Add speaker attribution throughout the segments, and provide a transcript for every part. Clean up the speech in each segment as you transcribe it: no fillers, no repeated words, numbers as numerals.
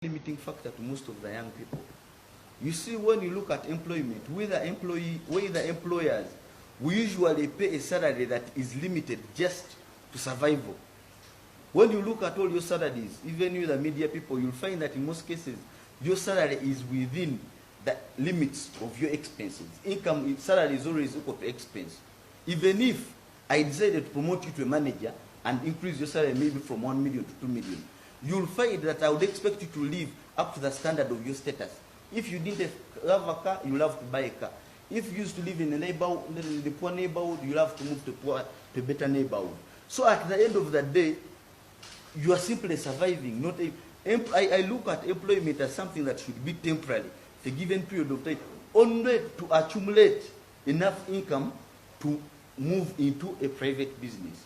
Speaker 1: limiting factor to most of the young people. You see, when you look at employment, with the employers, we usually pay a salary that is limited just to survival. When you look at all your salaries, even with the media people, you'll find that in most cases, your salary is within the limits of your expenses. Income, salary is always equal to expense. Even if I decided to promote you to a manager and increase your salary maybe from 1 million to 2 million, you'll find that I would expect you to live up to the standard of your status. If you didn't have a car, you'll have to buy a car. If you used to live in the poor neighborhood, you'll have to move to a better neighborhood. So at the end of the day, you are simply surviving. I look at employment as something that should be temporary, a given period of time, only to accumulate enough income to move into a private business.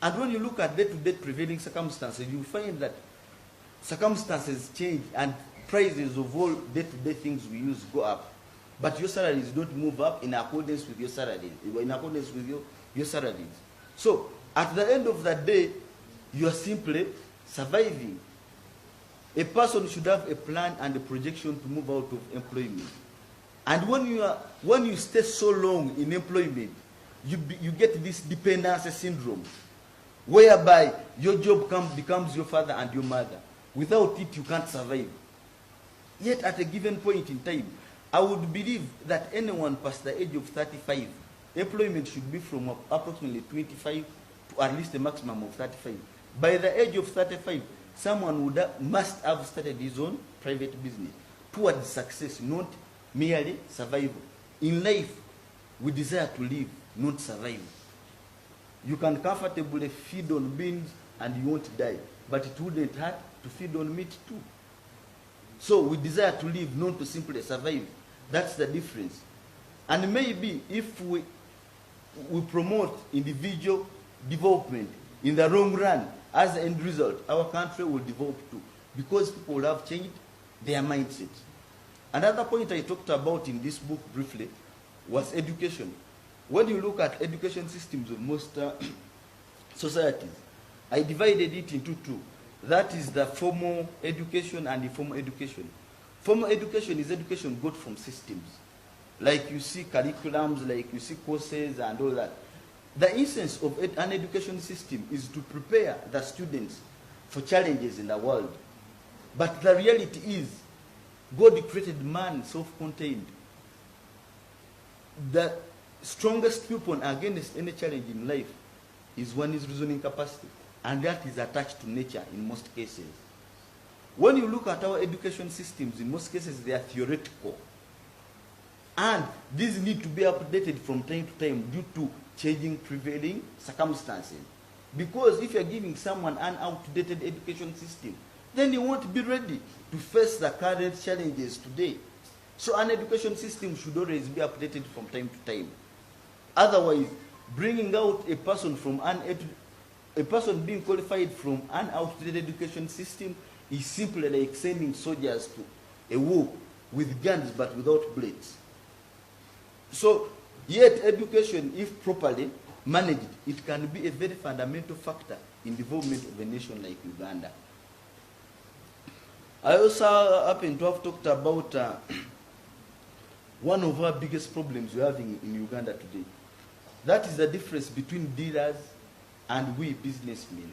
Speaker 1: And when you look at day-to-day prevailing circumstances, you find that circumstances change and prices of all day-to-day things we use go up. But your salaries don't move up in accordance with your salaries, your salaries. So at the end of the day, you are simply surviving. A person should have a plan and a projection to move out of employment. And when you stay so long in employment, you get this dependency syndrome, whereby your job becomes your father and your mother. Without it, you can't survive. Yet at a given point in time, I would believe that anyone past the age of 35, employment should be from approximately 25 to at least a maximum of 35. By the age of 35, someone must have started his own private business towards success, not merely survival. In life, we desire to live, not survive. You can comfortably feed on beans and you won't die, but it wouldn't hurt to feed on meat too. So we desire to live, not to simply survive. That's the difference. And maybe if we promote individual development in the long run, as an end result, our country will develop too, because people will have changed their mindset. Another point I talked about in this book briefly was education. When you look at education systems of most societies, I divided it into two. That is the formal education and informal education. Formal education is education got from systems. Like you see curriculums, like you see courses and all that. The essence of an education system is to prepare the students for challenges in the world. But the reality is, God created man self-contained. The strongest weapon against any challenge in life is one's reasoning capacity. And that is attached to nature in most cases. When you look at our education systems, in most cases they are theoretical. And these need to be updated from time to time due to changing prevailing circumstances. Because if you're giving someone an outdated education system, then you won't be ready to face the current challenges today. So an education system should always be updated from time to time. Otherwise, bringing out a person being qualified from an outdated education system is simply like sending soldiers to a war with guns but without bullets. So, yet education, if properly managed, it can be a very fundamental factor in development of a nation like Uganda. I also happen to have talked about one of our biggest problems we're having in Uganda today. That is the difference between dealers and we businessmen.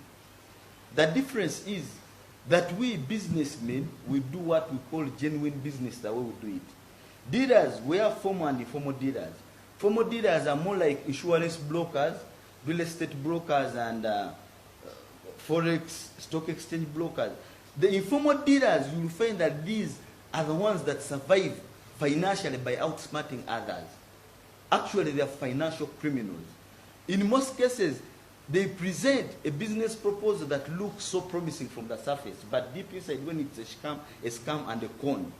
Speaker 1: The difference is that we businessmen, we do what we call genuine business the way we do it. Dealers, we are formal and informal dealers. Formal dealers are more like insurance brokers, real estate brokers, and forex, stock exchange brokers. The informal dealers, you will find that these are the ones that survive financially by outsmarting others. Actually, they are financial criminals. In most cases, they present a business proposal that looks so promising from the surface, but deep inside, when it's a scam and a con,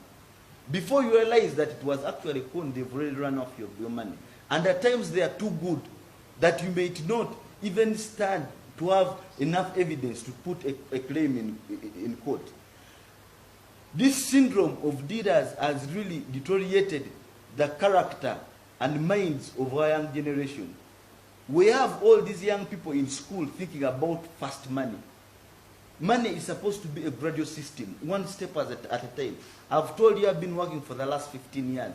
Speaker 1: before you realize that it was actually a con, they've already run off your money. And at times they are too good that you may not even stand to have enough evidence to put a claim in court. This syndrome of dealers has really deteriorated the character and minds of our young generation. We have all these young people in school thinking about fast money. Money is supposed to be a gradual system, one step at a time. I've told you I've been working for the last 15 years.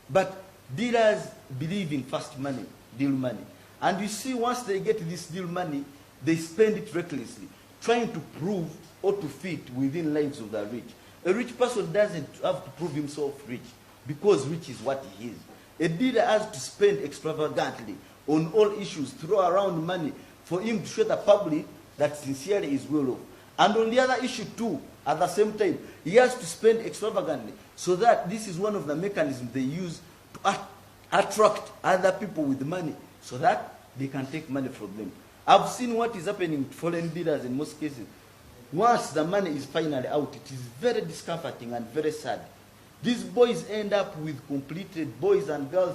Speaker 1: But dealers believe in fast money, deal money. And you see, once they get this deal money, they spend it recklessly, trying to prove or to fit within lives of the rich. A rich person doesn't have to prove himself rich, because rich is what he is. A dealer has to spend extravagantly on all issues, throw around money for him to show the public that sincerely is well off. And on the other issue too, at the same time, he has to spend extravagantly, so that this is one of the mechanisms they use to attract other people with money, so that they can take money from them. I've seen what is happening to foreign dealers in most cases. Once the money is finally out, it is very discomforting and very sad. These boys and girls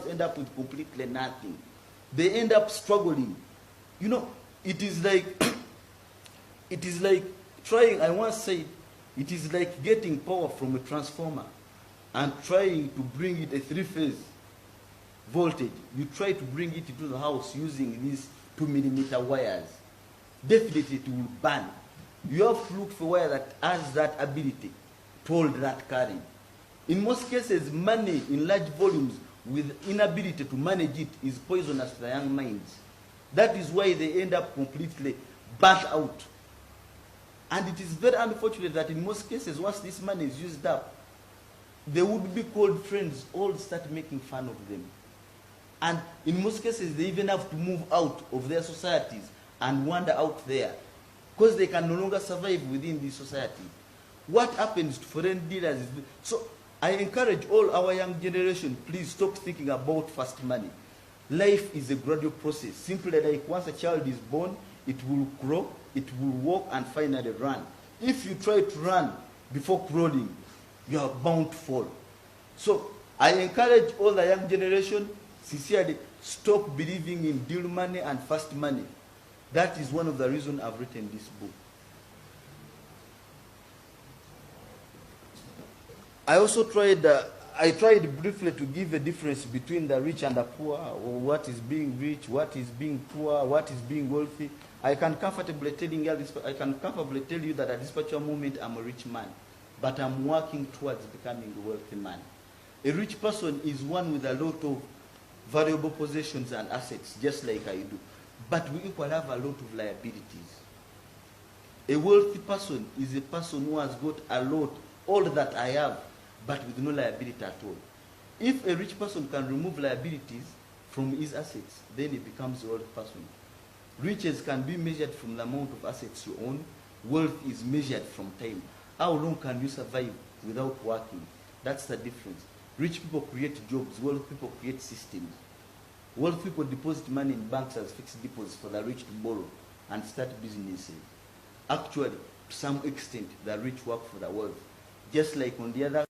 Speaker 1: end up with completely nothing. They end up struggling. You know, it is like, trying, I once said, it is like getting power from a transformer and trying to bring it a 3-phase voltage. You try to bring it into the house using these 2mm wires. Definitely it will burn. You have to look for wire that has that ability to hold that current. In most cases, money in large volumes with inability to manage it is poisonous to the young minds. That is why they end up completely burnt out. And it is very unfortunate that in most cases, once this money is used up, they would be called friends, all start making fun of them. And in most cases, they even have to move out of their societies and wander out there, because they can no longer survive within the society. What happens to foreign dealers is... So I encourage all our young generation, please stop thinking about fast money. Life is a gradual process. Simply like once a child is born, it will grow, it will walk, and finally run. If you try to run before crawling, you are bound to fall. So I encourage all the young generation, sincerely, stop believing in deal money and fast money. That is one of the reasons I've written this book. I also tried briefly to give a difference between the rich and the poor, or what is being rich, what is being poor, what is being wealthy. I can comfortably tell you that at this particular moment I'm a rich man, but I'm working towards becoming a wealthy man. A rich person is one with a lot of valuable possessions and assets, just like I do. But we equally have a lot of liabilities. A wealthy person is a person who has got a lot, all that I have, but with no liability at all. If a rich person can remove liabilities from his assets, then he becomes a wealthy person. Riches can be measured from the amount of assets you own. Wealth is measured from time. How long can you survive without working? That's the difference. Rich people create jobs. Wealthy people create systems. Wealthy people deposit money in banks as fixed deposits for the rich to borrow and start businesses. Actually, to some extent, the rich work for the wealthy. Just like on the other